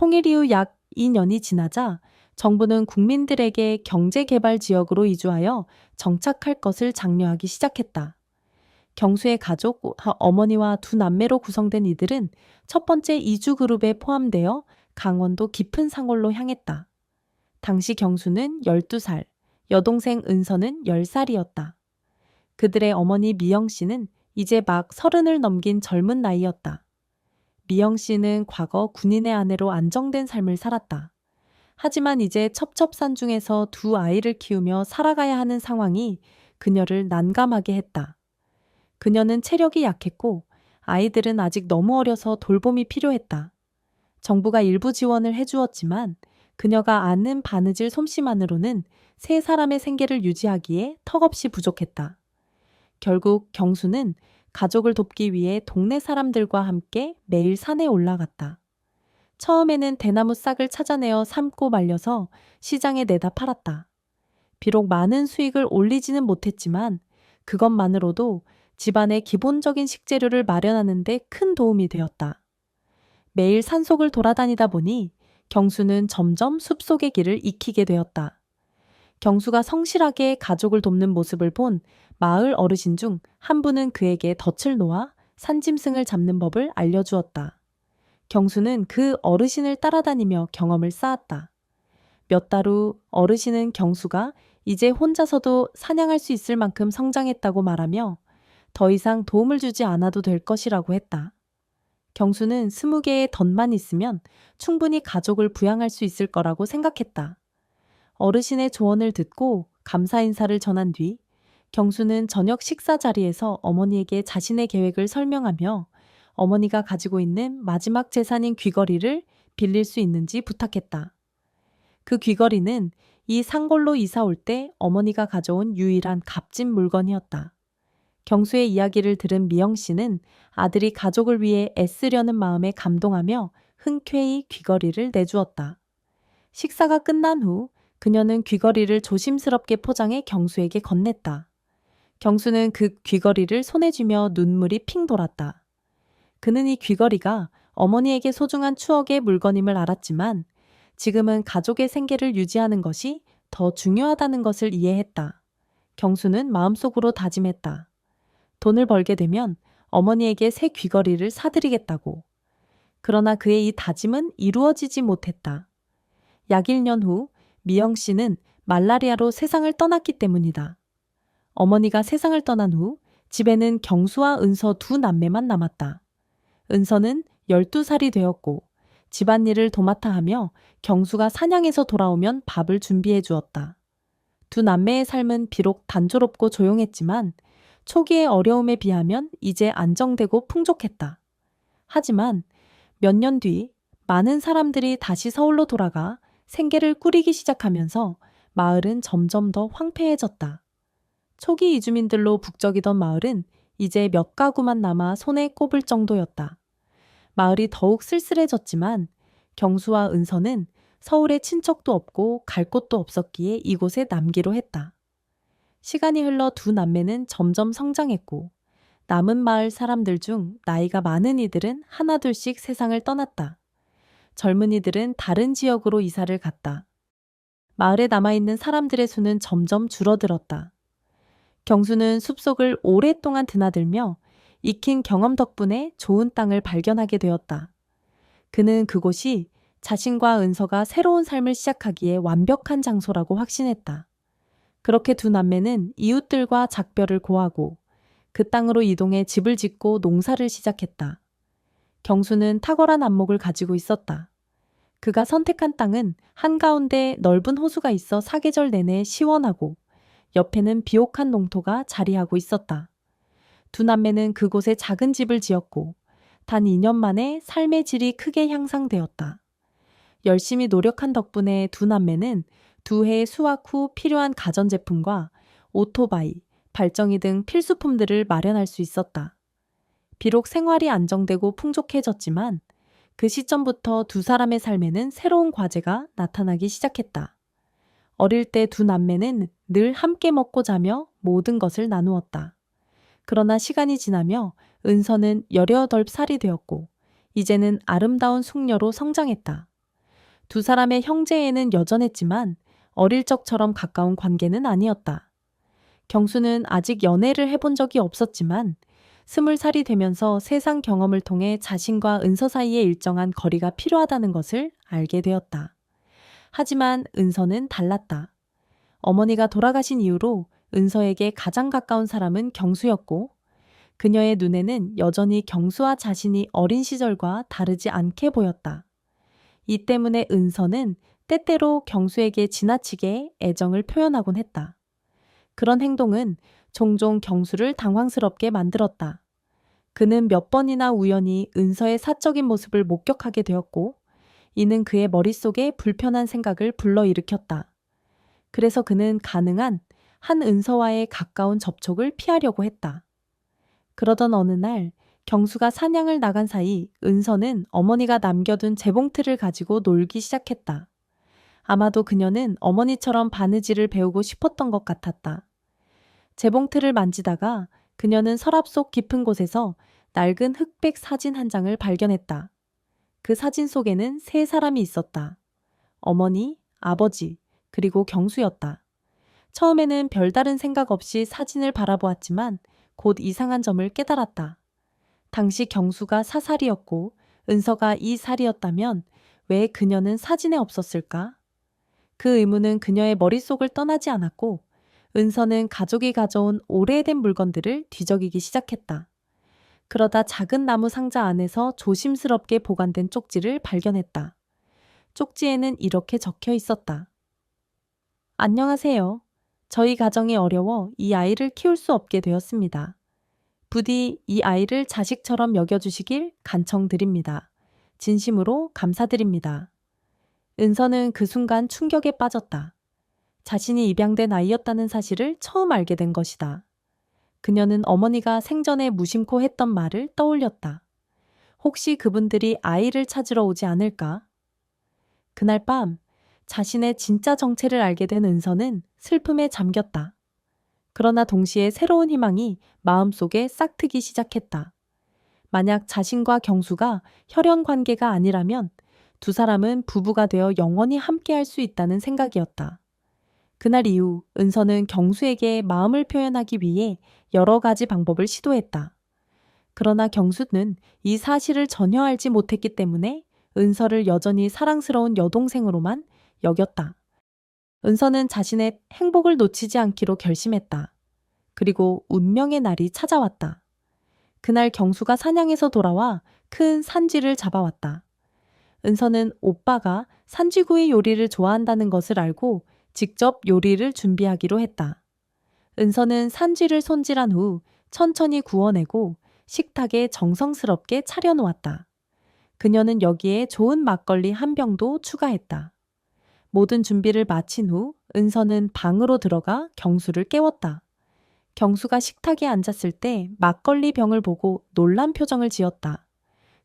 통일 이후 약 2년이 지나자 정부는 국민들에게 경제개발 지역으로 이주하여 정착할 것을 장려하기 시작했다. 경수의 가족, 어머니와 두 남매로 구성된 이들은 첫 번째 이주 그룹에 포함되어 강원도 깊은 상월로 향했다. 당시 경수는 12살, 여동생 은서는 10살이었다. 그들의 어머니 미영 씨는 이제 막 30을 넘긴 젊은 나이였다. 미영 씨는 과거 군인의 아내로 안정된 삶을 살았다. 하지만 이제 첩첩산중에서 두 아이를 키우며 살아가야 하는 상황이 그녀를 난감하게 했다. 그녀는 체력이 약했고 아이들은 아직 너무 어려서 돌봄이 필요했다. 정부가 일부 지원을 해주었지만 그녀가 아는 바느질 솜씨만으로는 세 사람의 생계를 유지하기에 턱없이 부족했다. 결국 경수는 가족을 돕기 위해 동네 사람들과 함께 매일 산에 올라갔다. 처음에는 대나무 싹을 찾아내어 삶고 말려서 시장에 내다 팔았다. 비록 많은 수익을 올리지는 못했지만 그것만으로도 집안의 기본적인 식재료를 마련하는 데 큰 도움이 되었다. 매일 산속을 돌아다니다 보니 경수는 점점 숲속의 길을 익히게 되었다. 경수가 성실하게 가족을 돕는 모습을 본 마을 어르신 중 한 분은 그에게 덫을 놓아 산짐승을 잡는 법을 알려주었다. 경수는 그 어르신을 따라다니며 경험을 쌓았다. 몇 달 후 어르신은 경수가 이제 혼자서도 사냥할 수 있을 만큼 성장했다고 말하며 더 이상 도움을 주지 않아도 될 것이라고 했다. 경수는 20개의 덫만 있으면 충분히 가족을 부양할 수 있을 거라고 생각했다. 어르신의 조언을 듣고 감사 인사를 전한 뒤 경수는 저녁 식사 자리에서 어머니에게 자신의 계획을 설명하며 어머니가 가지고 있는 마지막 재산인 귀걸이를 빌릴 수 있는지 부탁했다. 그 귀걸이는 이 상골로 이사 올 때 어머니가 가져온 유일한 값진 물건이었다. 경수의 이야기를 들은 미영 씨는 아들이 가족을 위해 애쓰려는 마음에 감동하며 흔쾌히 귀걸이를 내주었다. 식사가 끝난 후 그녀는 귀걸이를 조심스럽게 포장해 경수에게 건넸다. 경수는 그 귀걸이를 손에 쥐며 눈물이 핑 돌았다. 그는 이 귀걸이가 어머니에게 소중한 추억의 물건임을 알았지만 지금은 가족의 생계를 유지하는 것이 더 중요하다는 것을 이해했다. 경수는 마음속으로 다짐했다. 돈을 벌게 되면 어머니에게 새 귀걸이를 사드리겠다고. 그러나 그의 이 다짐은 이루어지지 못했다. 약 1년 후 미영 씨는 말라리아로 세상을 떠났기 때문이다. 어머니가 세상을 떠난 후 집에는 경수와 은서 두 남매만 남았다. 은서는 12살이 되었고 집안일을 도맡아 하며 경수가 사냥에서 돌아오면 밥을 준비해 주었다. 두 남매의 삶은 비록 단조롭고 조용했지만 초기의 어려움에 비하면 이제 안정되고 풍족했다. 하지만 몇 년 뒤 많은 사람들이 다시 서울로 돌아가 생계를 꾸리기 시작하면서 마을은 점점 더 황폐해졌다. 초기 이주민들로 북적이던 마을은 이제 몇 가구만 남아 손에 꼽을 정도였다. 마을이 더욱 쓸쓸해졌지만 경수와 은서는 서울에 친척도 없고 갈 곳도 없었기에 이곳에 남기로 했다. 시간이 흘러 두 남매는 점점 성장했고 남은 마을 사람들 중 나이가 많은 이들은 하나둘씩 세상을 떠났다. 젊은이들은 다른 지역으로 이사를 갔다. 마을에 남아있는 사람들의 수는 점점 줄어들었다. 경수는 숲속을 오랫동안 드나들며 익힌 경험 덕분에 좋은 땅을 발견하게 되었다. 그는 그곳이 자신과 은서가 새로운 삶을 시작하기에 완벽한 장소라고 확신했다. 그렇게 두 남매는 이웃들과 작별을 고하고 그 땅으로 이동해 집을 짓고 농사를 시작했다. 경수는 탁월한 안목을 가지고 있었다. 그가 선택한 땅은 한가운데 넓은 호수가 있어 사계절 내내 시원하고 옆에는 비옥한 농토가 자리하고 있었다. 두 남매는 그곳에 작은 집을 지었고 단 2년 만에 삶의 질이 크게 향상되었다. 열심히 노력한 덕분에 두 남매는 두 해의 수확 후 필요한 가전제품과 오토바이, 발정이 등 필수품들을 마련할 수 있었다. 비록 생활이 안정되고 풍족해졌지만 그 시점부터 두 사람의 삶에는 새로운 과제가 나타나기 시작했다. 어릴 때 두 남매는 늘 함께 먹고 자며 모든 것을 나누었다. 그러나 시간이 지나며 은서는 18살이 되었고 이제는 아름다운 숙녀로 성장했다. 두 사람의 형제애는 여전했지만 어릴 적처럼 가까운 관계는 아니었다. 경수는 아직 연애를 해본 적이 없었지만 20살이 되면서 세상 경험을 통해 자신과 은서 사이에 일정한 거리가 필요하다는 것을 알게 되었다. 하지만 은서는 달랐다. 어머니가 돌아가신 이후로 은서에게 가장 가까운 사람은 경수였고 그녀의 눈에는 여전히 경수와 자신이 어린 시절과 다르지 않게 보였다. 이 때문에 은서는 때때로 경수에게 지나치게 애정을 표현하곤 했다. 그런 행동은 종종 경수를 당황스럽게 만들었다. 그는 몇 번이나 우연히 은서의 사적인 모습을 목격하게 되었고 이는 그의 머릿속에 불편한 생각을 불러일으켰다. 그래서 그는 가능한 한 은서와의 가까운 접촉을 피하려고 했다. 그러던 어느 날 경수가 사냥을 나간 사이 은서는 어머니가 남겨둔 재봉틀을 가지고 놀기 시작했다. 아마도 그녀는 어머니처럼 바느질을 배우고 싶었던 것 같았다. 재봉틀을 만지다가 그녀는 서랍 속 깊은 곳에서 낡은 흑백 사진 한 장을 발견했다. 그 사진 속에는 세 사람이 있었다. 어머니, 아버지, 그리고 경수였다. 처음에는 별다른 생각 없이 사진을 바라보았지만 곧 이상한 점을 깨달았다. 당시 경수가 사살이었고 은서가 이 살이었다면 왜 그녀는 사진에 없었을까? 그 의문은 그녀의 머릿속을 떠나지 않았고 은서는 가족이 가져온 오래된 물건들을 뒤적이기 시작했다. 그러다 작은 나무 상자 안에서 조심스럽게 보관된 쪽지를 발견했다. 쪽지에는 이렇게 적혀 있었다. 안녕하세요. 저희 가정이 어려워 이 아이를 키울 수 없게 되었습니다. 부디 이 아이를 자식처럼 여겨주시길 간청드립니다. 진심으로 감사드립니다. 은서는 그 순간 충격에 빠졌다. 자신이 입양된 아이였다는 사실을 처음 알게 된 것이다. 그녀는 어머니가 생전에 무심코 했던 말을 떠올렸다. 혹시 그분들이 아이를 찾으러 오지 않을까? 그날 밤 자신의 진짜 정체를 알게 된 은서는 슬픔에 잠겼다. 그러나 동시에 새로운 희망이 마음속에 싹트기 시작했다. 만약 자신과 경수가 혈연 관계가 아니라면 두 사람은 부부가 되어 영원히 함께할 수 있다는 생각이었다. 그날 이후 은서는 경수에게 마음을 표현하기 위해 여러 가지 방법을 시도했다. 그러나 경수는 이 사실을 전혀 알지 못했기 때문에 은서를 여전히 사랑스러운 여동생으로만 여겼다. 은서는 자신의 행복을 놓치지 않기로 결심했다. 그리고 운명의 날이 찾아왔다. 그날 경수가 사냥에서 돌아와 큰 산쥐를 잡아왔다. 은서는 오빠가 산쥐구이 요리를 좋아한다는 것을 알고 직접 요리를 준비하기로 했다. 은서는 산쥐를 손질한 후 천천히 구워내고 식탁에 정성스럽게 차려놓았다. 그녀는 여기에 좋은 막걸리 한 병도 추가했다. 모든 준비를 마친 후 은서는 방으로 들어가 경수를 깨웠다. 경수가 식탁에 앉았을 때 막걸리 병을 보고 놀란 표정을 지었다.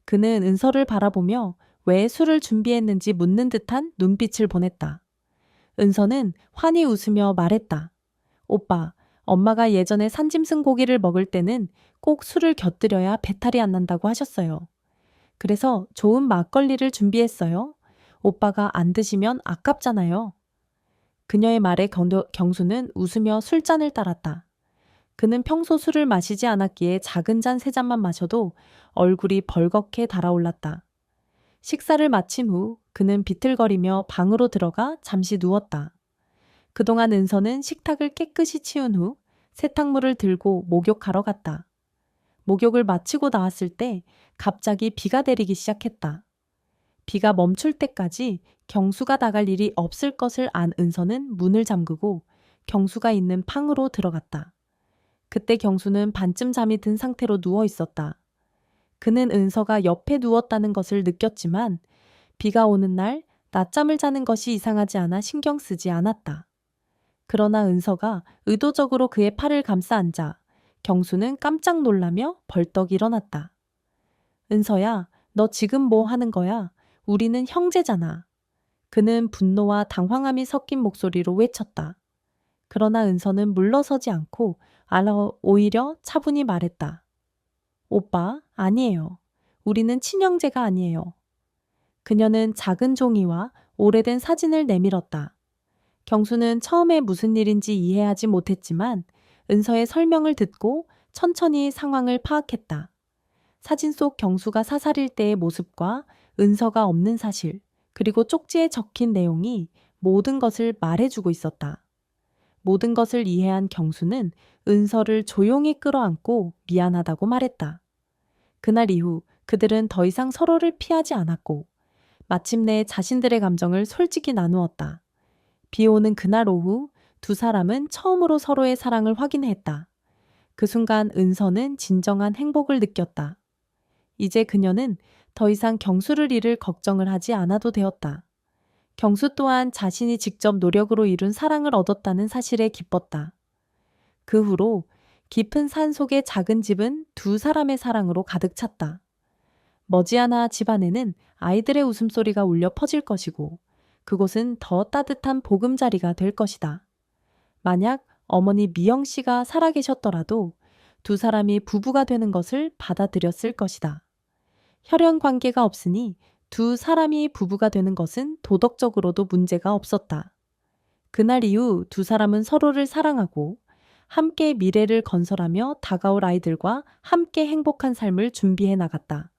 그는 은서를 바라보며 왜 술을 준비했는지 묻는 듯한 눈빛을 보냈다. 은서는 환히 웃으며 말했다. 오빠, 엄마가 예전에 산짐승 고기를 먹을 때는 꼭 술을 곁들여야 배탈이 안 난다고 하셨어요. 그래서 좋은 막걸리를 준비했어요. 오빠가 안 드시면 아깝잖아요. 그녀의 말에 경수는 웃으며 술잔을 따랐다. 그는 평소 술을 마시지 않았기에 작은 잔 3잔만 마셔도 얼굴이 벌겋게 달아올랐다. 식사를 마친 후 그는 비틀거리며 방으로 들어가 잠시 누웠다. 그동안 은서는 식탁을 깨끗이 치운 후 세탁물을 들고 목욕하러 갔다. 목욕을 마치고 나왔을 때 갑자기 비가 내리기 시작했다. 비가 멈출 때까지 경수가 나갈 일이 없을 것을 안 은서는 문을 잠그고 경수가 있는 방으로 들어갔다. 그때 경수는 반쯤 잠이 든 상태로 누워 있었다. 그는 은서가 옆에 누웠다는 것을 느꼈지만 비가 오는 날 낮잠을 자는 것이 이상하지 않아 신경 쓰지 않았다. 그러나 은서가 의도적으로 그의 팔을 감싸 앉아 경수는 깜짝 놀라며 벌떡 일어났다. 은서야, 너 지금 뭐 하는 거야? 우리는 형제잖아. 그는 분노와 당황함이 섞인 목소리로 외쳤다. 그러나 은서는 물러서지 않고 오히려 차분히 말했다. 오빠, 아니에요. 우리는 친형제가 아니에요. 그녀는 작은 종이와 오래된 사진을 내밀었다. 경수는 처음에 무슨 일인지 이해하지 못했지만 은서의 설명을 듣고 천천히 상황을 파악했다. 사진 속 경수가 사살일 때의 모습과 은서가 없는 사실, 그리고 쪽지에 적힌 내용이 모든 것을 말해주고 있었다. 모든 것을 이해한 경수는 은서를 조용히 끌어안고 미안하다고 말했다. 그날 이후 그들은 더 이상 서로를 피하지 않았고 마침내 자신들의 감정을 솔직히 나누었다. 비 오는 그날 오후 두 사람은 처음으로 서로의 사랑을 확인했다. 그 순간 은서는 진정한 행복을 느꼈다. 이제 그녀는 더 이상 경수를 잃을 걱정을 하지 않아도 되었다. 경수 또한 자신이 직접 노력으로 이룬 사랑을 얻었다는 사실에 기뻤다. 그 후로 깊은 산 속의 작은 집은 두 사람의 사랑으로 가득 찼다. 머지않아 집안에는 아이들의 웃음소리가 울려 퍼질 것이고 그곳은 더 따뜻한 보금자리가 될 것이다. 만약 어머니 미영 씨가 살아계셨더라도 두 사람이 부부가 되는 것을 받아들였을 것이다. 혈연 관계가 없으니 두 사람이 부부가 되는 것은 도덕적으로도 문제가 없었다. 그날 이후 두 사람은 서로를 사랑하고 함께 미래를 건설하며 다가올 아이들과 함께 행복한 삶을 준비해 나갔다.